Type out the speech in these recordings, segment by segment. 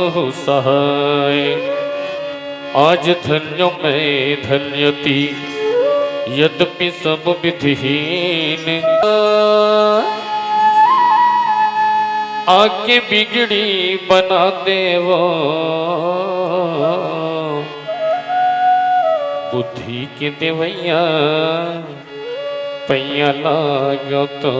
सहाय। आज धन्य मैं धन्यति यद्यपि सब विधिहीन। आके बिगड़ी बना देवो बुद्धि के देवैया पैया लागो तो।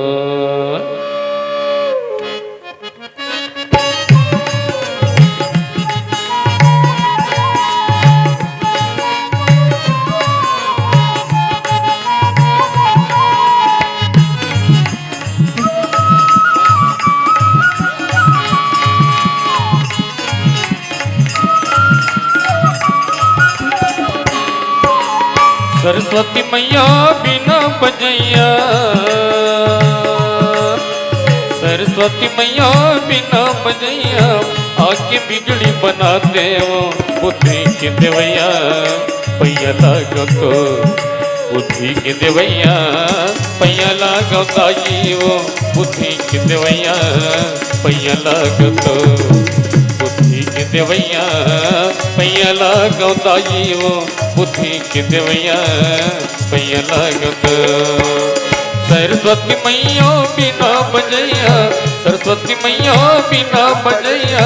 सरस्वती मैया बिना बजैया, सरस्वती मैया बिना बजैया आके बिगड़ी बना देवो बुद्धि के देवैया पैया लागो तो। बुद्धि के देवैया पैया लागो ताई वो बुद्धि के देवैया पैया लागो तो। बुद्धि के देवैया पैया लागो ताई वो बुद्धि के देवैया पैया लागो तो। सरस्वती मैया बिना बजैया, सरस्वती मैया बिना बजैया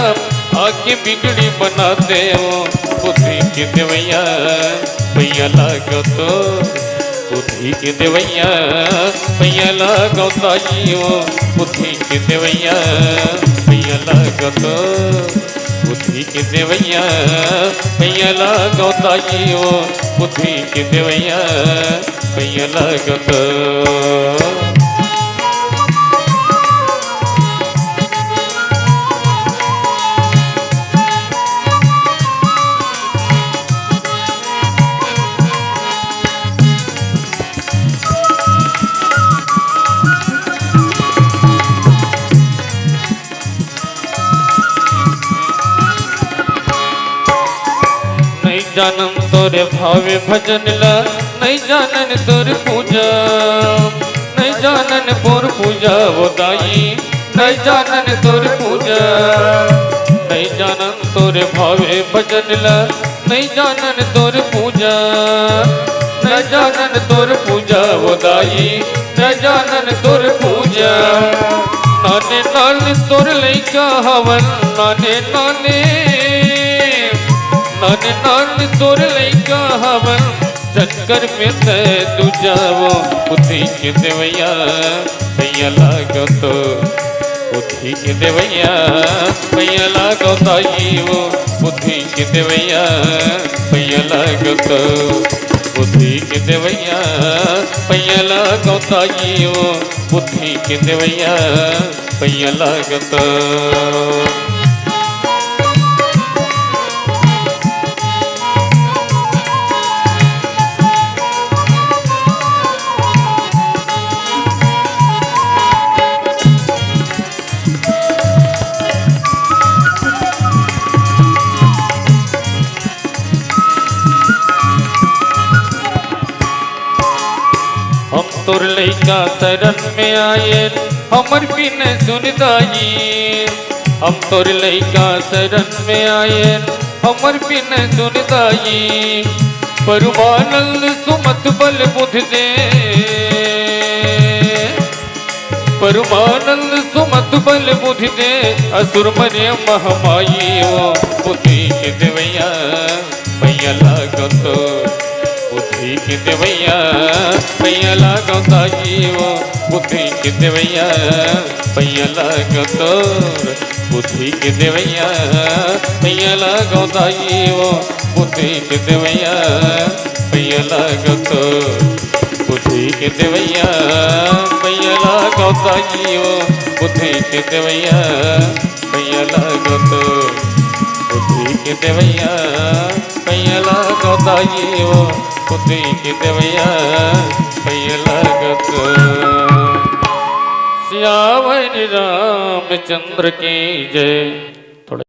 आके बिगड़ी बना देवो बुद्धि के देवैया पैया लागो तो। बुद्धि के देवैया पैया लागो ताई वो बुद्धि के देवैया पैया लागो तो। बुद्धि के देवैया पैया लागो ताई वो बुद्धि के देवैया पैया लागो तो। जानन तोरे भावे भजन ला, नहीं जानन तोर पूजा, नहीं जानन पोर पूजा वो दाई, नहीं जानन तोर पूजा। नहीं जानन तोरे भावे भजन ला, नहीं जानन तोर पूजा, नहीं जानन तोर पूजा वो दाई, नहीं जानन तोर पूजा। नाने नाने तोर लइका हवन, नाने नाने नाने नाने तोर लइका हवन चक्कर में ते तू जावो बुद्धि के देवैया पैया लागो तो। बुद्धि के देवैया पैया लागो ताई वो बुद्धि के देवैया पैया लागो तो। बुद्धि के देवैया पैया लागो ताई वो बुद्धि के देवैया पैया लागो तो। हम तोर लइका शरण में आए हमर बिन सुनदाई। हम तोर लइका शरण में आए हमर बिन सुनदाई। परमानंद सुमत बल बुध दे, परमानंद सुमत बल बुध दे असुर मरे महमाई वो बुद्धि के देवैया पैया लागो तो। बुद्धि के देवैया पैया लागो ताई वो बुद्धि के देवैया पैया लागो तो। बुद्धि के देवैया पैया लागो ताई वो बुद्धि के देवैया पैया लागो तो। बुद्धि के देवैया पैया लागो ताई वो बुद्धि के देवैया पैया लागो तो। बुद्धि के देवैया पैया लागो ताई वो बुद्धि के देवैया पैया लागो तो। सियावर रामचंद्र की जय।